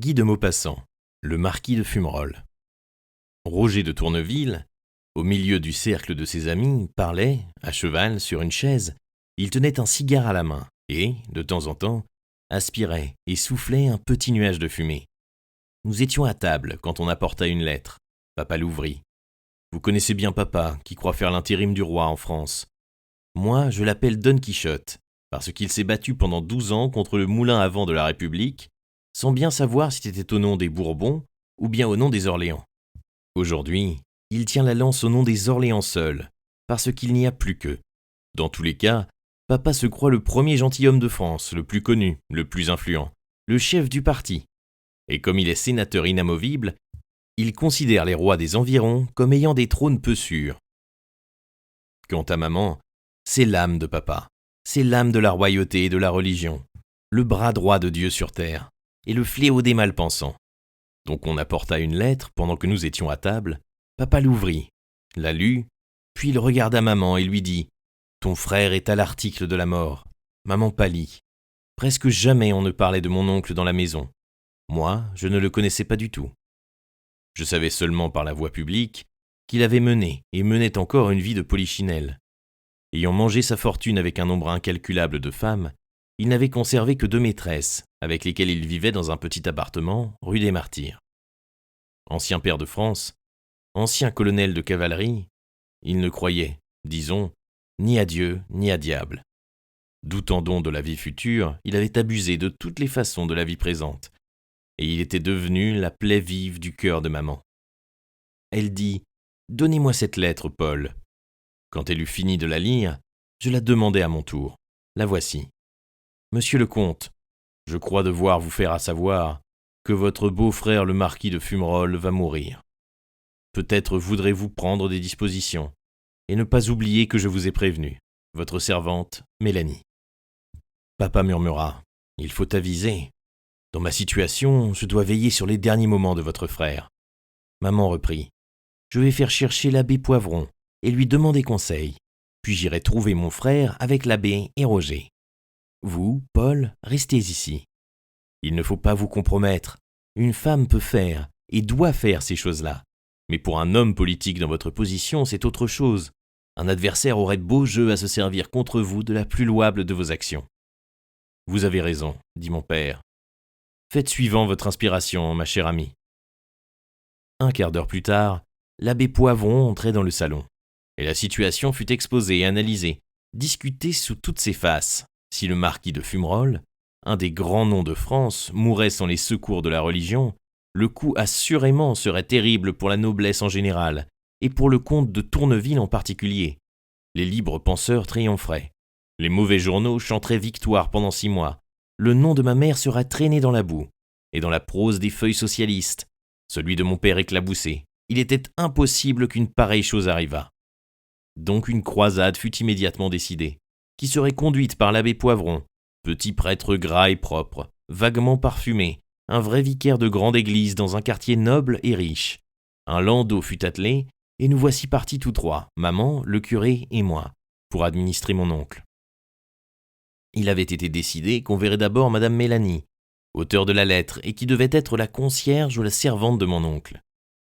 Guy de Maupassant, le marquis de Fumerol. Roger de Tourneville, au milieu du cercle de ses amis, parlait, à cheval, sur une chaise. Il tenait un cigare à la main et, de temps en temps, aspirait et soufflait un petit nuage de fumée. Nous étions à table quand on apporta une lettre. Papa l'ouvrit. Vous connaissez bien papa, qui croit faire l'intérim du roi en France. Moi, je l'appelle Don Quichotte, parce qu'il s'est battu pendant 12 ans contre le moulin à vent de la République, sans bien savoir si c'était au nom des Bourbons ou bien au nom des Orléans. Aujourd'hui, il tient la lance au nom des Orléans seuls, parce qu'il n'y a plus qu'eux. Dans tous les cas, papa se croit le premier gentilhomme de France, le plus connu, le plus influent, le chef du parti. Et comme il est sénateur inamovible, il considère les rois des environs comme ayant des trônes peu sûrs. Quant à maman, c'est l'âme de papa, c'est l'âme de la royauté et de la religion, le bras droit de Dieu sur terre, et le fléau des malpensants. Donc on apporta une lettre pendant que nous étions à table. Papa l'ouvrit, la lut, puis il regarda maman et lui dit « Ton frère est à l'article de la mort ». Maman pâlit. Presque jamais on ne parlait de mon oncle dans la maison. Moi, je ne le connaissais pas du tout. Je savais seulement par la voie publique qu'il avait mené et menait encore une vie de polichinelle. Ayant mangé sa fortune avec un nombre incalculable de femmes, il n'avait conservé que 2 maîtresses, avec lesquelles il vivait dans un petit appartement, rue des Martyrs. Ancien pair de France, ancien colonel de cavalerie, il ne croyait, disons, ni à Dieu ni à diable. Doutant donc de la vie future, il avait abusé de toutes les façons de la vie présente, et il était devenu la plaie vive du cœur de maman. Elle dit « Donnez-moi cette lettre, Paul ». Quand elle eut fini de la lire, je la demandai à mon tour. La voici. « Monsieur le comte, je crois devoir vous faire à savoir que votre beau-frère le marquis de Fumerol va mourir. Peut-être voudrez-vous prendre des dispositions, et ne pas oublier que je vous ai prévenu. Votre servante, Mélanie. » Papa murmura « Il faut aviser. Dans ma situation, je dois veiller sur les derniers moments de votre frère. » Maman reprit « Je vais faire chercher l'abbé Poivron et lui demander conseil, puis j'irai trouver mon frère avec l'abbé et Roger. Vous, Paul, restez ici. Il ne faut pas vous compromettre. Une femme peut faire et doit faire ces choses-là. Mais pour un homme politique dans votre position, c'est autre chose. Un adversaire aurait de beaux jeux à se servir contre vous de la plus louable de vos actions. » « Vous avez raison, dit mon père. Faites suivant votre inspiration, ma chère amie. » Un quart d'heure plus tard, l'abbé Poivron entrait dans le salon, et la situation fut exposée et analysée, discutée sous toutes ses faces. Si le marquis de Fumerol, un des grands noms de France, mourait sans les secours de la religion, le coup assurément serait terrible pour la noblesse en général, et pour le comte de Tourneville en particulier. Les libres penseurs triompheraient. Les mauvais journaux chanteraient victoire pendant 6 mois. Le nom de ma mère sera traîné dans la boue, et dans la prose des feuilles socialistes. Celui de mon père éclaboussé. Il était impossible qu'une pareille chose arrivât. Donc une croisade fut immédiatement décidée, qui serait conduite par l'abbé Poivron, petit prêtre gras et propre, vaguement parfumé, un vrai vicaire de grande église dans un quartier noble et riche. Un landau fut attelé, et nous voici partis tous trois, maman, le curé et moi, pour administrer mon oncle. Il avait été décidé qu'on verrait d'abord madame Mélanie, auteure de la lettre, et qui devait être la concierge ou la servante de mon oncle.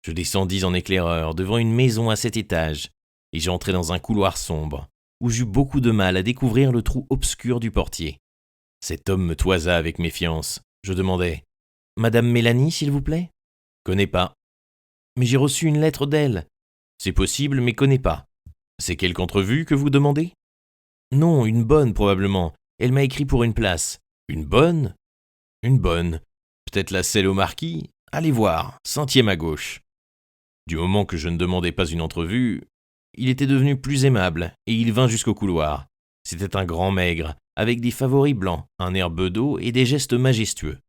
Je descendis en éclaireur devant une maison à 7 étages, et j'entrai dans un couloir sombre, où j'eus beaucoup de mal à découvrir le trou obscur du portier. Cet homme me toisa avec méfiance. Je demandai « Madame Mélanie, s'il vous plaît ?»« Connais pas. »« Mais j'ai reçu une lettre d'elle. »« C'est possible, mais connais pas. »« C'est quelque entrevue que vous demandez ?»« Non, une bonne probablement. Elle m'a écrit pour une place. »« Une bonne ? » ?»« Une bonne. Peut-être la celle au marquis ? Allez voir, 100e à gauche. » Du moment que je ne demandais pas une entrevue, il était devenu plus aimable, et il vint jusqu'au couloir. C'était un grand maigre, avec des favoris blancs, un air bedeau et des gestes majestueux.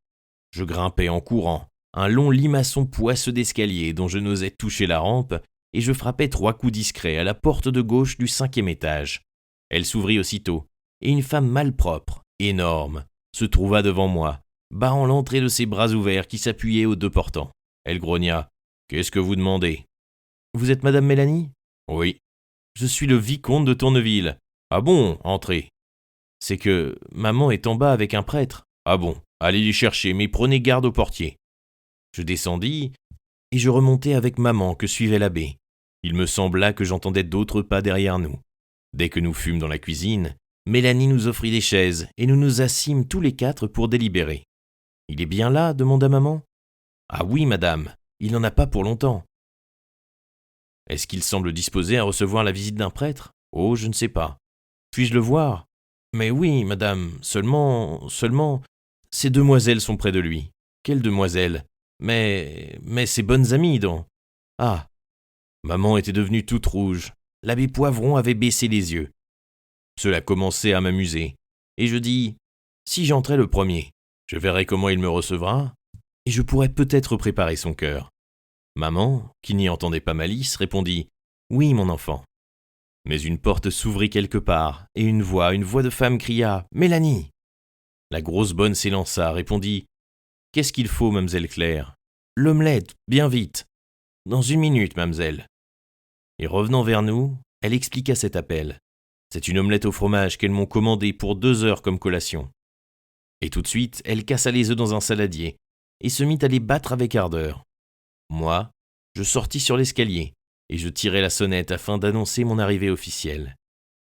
Je grimpai en courant, un long limaçon poisseux d'escalier dont je n'osais toucher la rampe, et je frappai 3 coups discrets à la porte de gauche du 5e étage. Elle s'ouvrit aussitôt, et une femme malpropre, énorme, se trouva devant moi, barrant l'entrée de ses bras ouverts qui s'appuyaient aux 2 portants. Elle grogna « Qu'est-ce que vous demandez ?»« Vous êtes madame Mélanie ?»« Oui. »« Je suis le vicomte de Tourneville. »« Ah bon, entrez. »« C'est que maman est en bas avec un prêtre. »« Ah bon, allez les chercher, mais prenez garde au portier. Je descendis, et je remontai avec maman que suivait l'abbé. Il me sembla que j'entendais d'autres pas derrière nous. Dès que nous fûmes dans la cuisine, Mélanie nous offrit des chaises, et nous nous assîmes tous les 4 pour délibérer. « Il est bien là ?» demanda maman. « Ah oui, madame, il n'en a pas pour longtemps. » « Est-ce qu'il semble disposé à recevoir la visite d'un prêtre ? Oh, je ne sais pas. Puis-je le voir ? Mais oui, madame, seulement, ces demoiselles sont près de lui. » « Quelles demoiselles ? Mais ces bonnes amies, donc. » Ah ! Maman était devenue toute rouge. L'abbé Poivron avait baissé les yeux. Cela commençait à m'amuser, et je dis « Si j'entrais le premier, je verrais comment il me recevra, et je pourrais peut-être préparer son cœur. » Maman, qui n'y entendait pas malice, répondit « Oui, mon enfant. » Mais une porte s'ouvrit quelque part, et une voix de femme cria « Mélanie !» La grosse bonne s'élança, répondit « Qu'est-ce qu'il faut, mamselle Claire ? L'omelette, bien vite. Dans 1 minute, mamselle. » Et revenant vers nous, elle expliqua cet appel. C'est une omelette au fromage qu'elles m'ont commandée pour 2 heures comme collation. Et tout de suite, elle cassa les œufs dans un saladier, et se mit à les battre avec ardeur. Moi, je sortis sur l'escalier, et je tirai la sonnette afin d'annoncer mon arrivée officielle.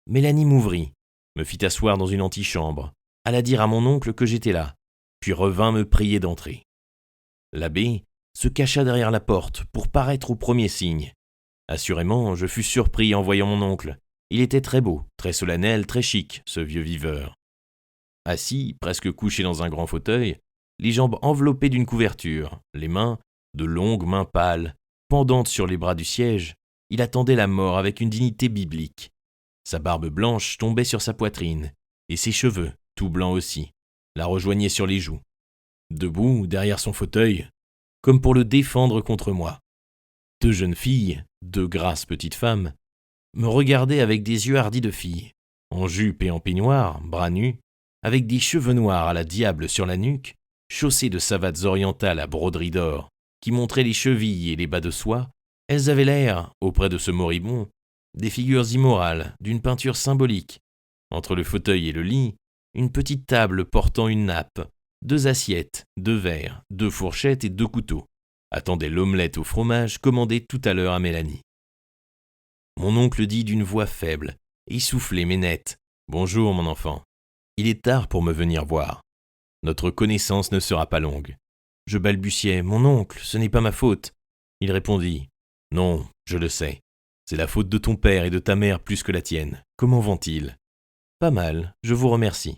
Mélanie m'ouvrit, me fit asseoir dans une antichambre, alla dire à mon oncle que j'étais là, puis revint me prier d'entrer. L'abbé se cacha derrière la porte pour paraître au premier signe. Assurément, je fus surpris en voyant mon oncle. Il était très beau, très solennel, très chic, ce vieux viveur. Assis, presque couché dans un grand fauteuil, les jambes enveloppées d'une couverture, les mains, de longues mains pâles, pendantes sur les bras du siège, il attendait la mort avec une dignité biblique. Sa barbe blanche tombait sur sa poitrine, et ses cheveux, tout blancs aussi, la rejoignaient sur les joues. Debout, derrière son fauteuil, comme pour le défendre contre moi. 2 jeunes filles, 2 grasses petites femmes, me regardaient avec des yeux hardis de filles, en jupe et en peignoir, bras nus, avec des cheveux noirs à la diable sur la nuque, chaussées de savates orientales à broderie d'or, qui montraient les chevilles et les bas de soie. Elles avaient l'air, auprès de ce moribond, des figures immorales, d'une peinture symbolique. Entre le fauteuil et le lit, une petite table portant une nappe, 2 assiettes, 2 verres, 2 fourchettes et 2 couteaux, attendaient l'omelette au fromage commandée tout à l'heure à Mélanie. Mon oncle dit d'une voix faible, essoufflée mais nette, « Bonjour, mon enfant. Il est tard pour me venir voir. Notre connaissance ne sera pas longue. » Je balbutiai, « Mon oncle, ce n'est pas ma faute. » Il répondit, « Non, je le sais. C'est la faute de ton père et de ta mère plus que la tienne. Comment vont-ils ? » ?»« Pas mal, je vous remercie.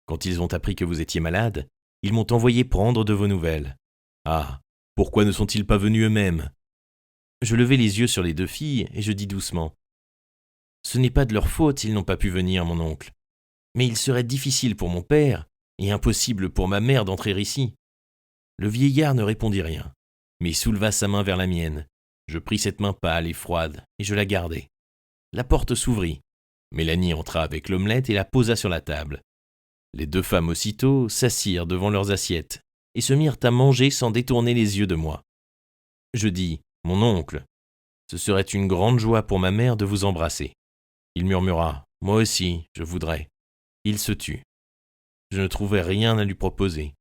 Quand ils ont appris que vous étiez malade, ils m'ont envoyé prendre de vos nouvelles. »« Ah, pourquoi ne sont-ils pas venus eux-mêmes ?» Je levai les yeux sur les 2 filles et je dis doucement, « Ce n'est pas de leur faute s'ils n'ont pas pu venir, mon oncle. Mais il serait difficile pour mon père et impossible pour ma mère d'entrer ici. » Le vieillard ne répondit rien, mais souleva sa main vers la mienne. Je pris cette main pâle et froide, et je la gardai. La porte s'ouvrit. Mélanie entra avec l'omelette et la posa sur la table. Les 2 femmes aussitôt s'assirent devant leurs assiettes, et se mirent à manger sans détourner les yeux de moi. Je dis, « Mon oncle, ce serait une grande joie pour ma mère de vous embrasser. » Il murmura, « Moi aussi, je voudrais. » Il se tut. Je ne trouvais rien à lui proposer.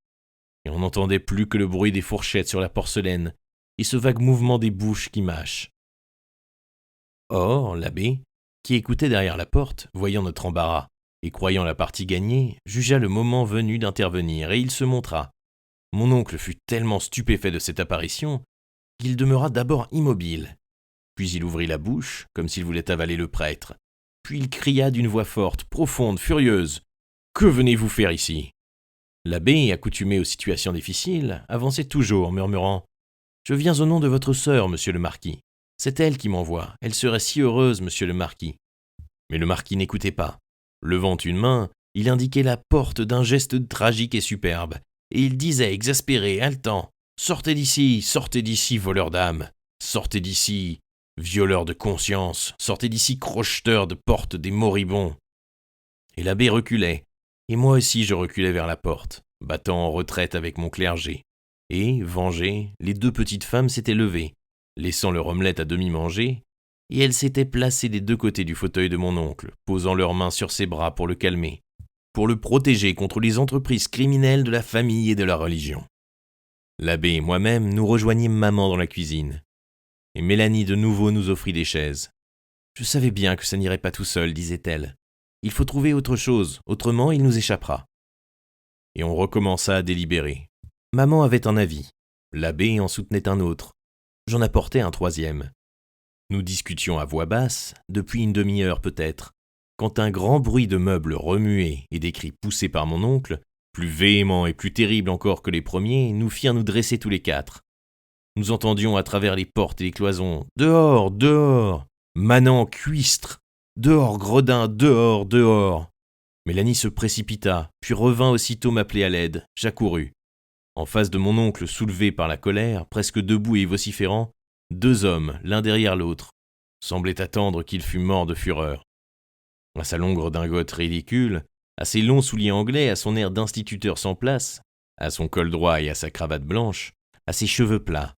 Et on n'entendait plus que le bruit des fourchettes sur la porcelaine et ce vague mouvement des bouches qui mâchent. Or, l'abbé, qui écoutait derrière la porte, voyant notre embarras et croyant la partie gagnée, jugea le moment venu d'intervenir et il se montra. Mon oncle fut tellement stupéfait de cette apparition qu'il demeura d'abord immobile. Puis il ouvrit la bouche, comme s'il voulait avaler le prêtre. Puis il cria d'une voix forte, profonde, furieuse. « Que venez-vous faire ici ?» L'abbé, accoutumé aux situations difficiles, avançait toujours, murmurant « Je viens au nom de votre sœur, monsieur le marquis. C'est elle qui m'envoie. Elle serait si heureuse, monsieur le marquis. » Mais le marquis n'écoutait pas. Levant une main, il indiquait la porte d'un geste tragique et superbe, et il disait, exaspéré, haletant, « Sortez d'ici, voleur d'âme. Sortez d'ici, violeur de conscience. Sortez d'ici, crocheteur de porte des moribonds. » Et l'abbé reculait. Et moi aussi je reculais vers la porte, battant en retraite avec mon clergé. Et, vengées, les 2 petites femmes s'étaient levées, laissant leur omelette à demi mangée, et elles s'étaient placées des 2 côtés du fauteuil de mon oncle, posant leurs mains sur ses bras pour le calmer, pour le protéger contre les entreprises criminelles de la famille et de la religion. L'abbé et moi-même nous rejoignîmes maman dans la cuisine. Et Mélanie de nouveau nous offrit des chaises. « Je savais bien que ça n'irait pas tout seul, disait-elle. Il faut trouver autre chose, autrement il nous échappera. » Et on recommença à délibérer. Maman avait un avis. L'abbé en soutenait un autre. J'en apportais un troisième. Nous discutions à voix basse, depuis une demi-heure peut-être, quand un grand bruit de meubles remués et des cris poussés par mon oncle, plus véhéments et plus terribles encore que les premiers, nous firent nous dresser tous les quatre. Nous entendions à travers les portes et les cloisons « Dehors, dehors ! Manant, cuistre ! Dehors, gredin, dehors, dehors !» Mélanie se précipita, puis revint aussitôt m'appeler à l'aide. J'accourus. En face de mon oncle soulevé par la colère, presque debout et vociférant, deux hommes, l'un derrière l'autre, semblaient attendre qu'il fût mort de fureur. À sa longue redingote ridicule, à ses longs souliers anglais, à son air d'instituteur sans place, à son col droit et à sa cravate blanche, à ses cheveux plats,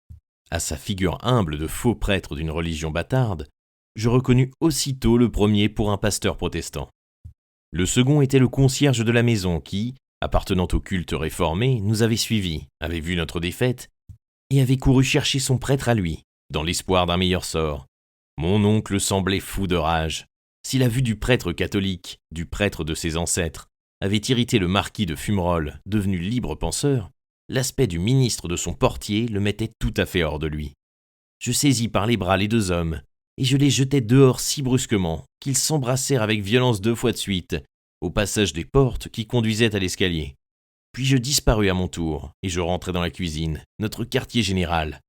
à sa figure humble de faux prêtre d'une religion bâtarde, je reconnus aussitôt le premier pour un pasteur protestant. Le second était le concierge de la maison qui, appartenant au culte réformé, nous avait suivis, avait vu notre défaite et avait couru chercher son prêtre à lui, dans l'espoir d'un meilleur sort. Mon oncle semblait fou de rage. Si la vue du prêtre catholique, du prêtre de ses ancêtres, avait irrité le marquis de Fumerol, devenu libre penseur, l'aspect du ministre de son portier le mettait tout à fait hors de lui. Je saisis par les bras les deux hommes, et je les jetai dehors si brusquement qu'ils s'embrassèrent avec violence 2 fois de suite, au passage des portes qui conduisaient à l'escalier. Puis je disparus à mon tour, et je rentrai dans la cuisine, notre quartier général,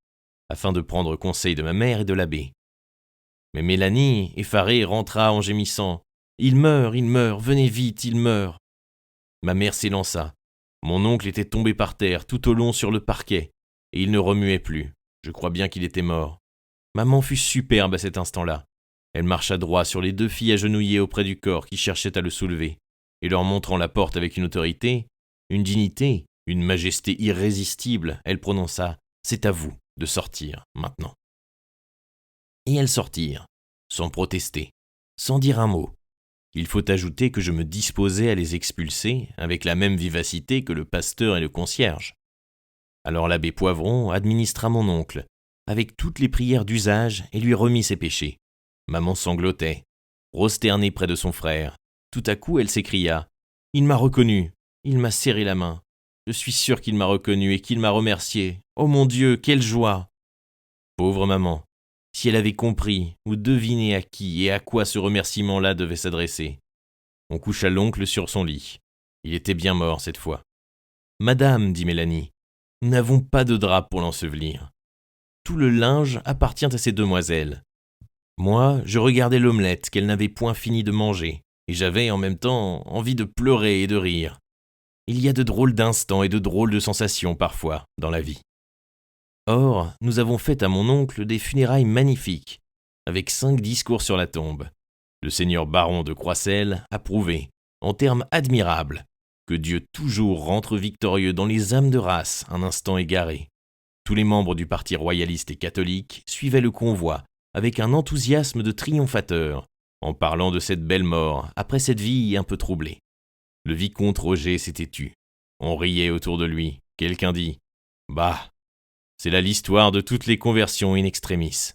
afin de prendre conseil de ma mère et de l'abbé. Mais Mélanie, effarée, rentra en gémissant. « Il meurt, venez vite, il meurt !» Ma mère s'élança. Mon oncle était tombé par terre, tout au long sur le parquet, et il ne remuait plus. Je crois bien qu'il était mort. Maman fut superbe à cet instant-là. Elle marcha droit sur les 2 filles agenouillées auprès du corps qui cherchaient à le soulever, et leur montrant la porte avec une autorité, une dignité, une majesté irrésistible, elle prononça « C'est à vous de sortir maintenant ». Et elles sortirent, sans protester, sans dire un mot. Il faut ajouter que je me disposais à les expulser avec la même vivacité que le pasteur et le concierge. Alors l'abbé Poivron administra mon oncle, avec toutes les prières d'usage, et lui remit ses péchés. Maman sanglotait, prosternée près de son frère. Tout à coup, elle s'écria « Il m'a reconnu, il m'a serré la main. Je suis sûre qu'il m'a reconnu et qu'il m'a remercié. Oh mon Dieu, quelle joie !» Pauvre maman, si elle avait compris ou deviné à qui et à quoi ce remerciement-là devait s'adresser. On coucha l'oncle sur son lit. Il était bien mort cette fois. « Madame, dit Mélanie, nous n'avons pas de drap pour l'ensevelir. Tout le linge appartient à ces demoiselles. Moi, je regardais l'omelette qu'elles n'avaient point fini de manger, et j'avais en même temps envie de pleurer et de rire. Il y a de drôles d'instants et de drôles de sensations parfois dans la vie. Or, nous avons fait à mon oncle des funérailles magnifiques, avec 5 discours sur la tombe. Le seigneur baron de Croisselles a prouvé, en termes admirables, que Dieu toujours rentre victorieux dans les âmes de race un instant égarées. Tous les membres du parti royaliste et catholique suivaient le convoi avec un enthousiasme de triomphateur, en parlant de cette belle mort après cette vie un peu troublée. Le vicomte Roger s'était tu. On riait autour de lui. Quelqu'un dit « Bah, c'est là l'histoire de toutes les conversions in extremis. »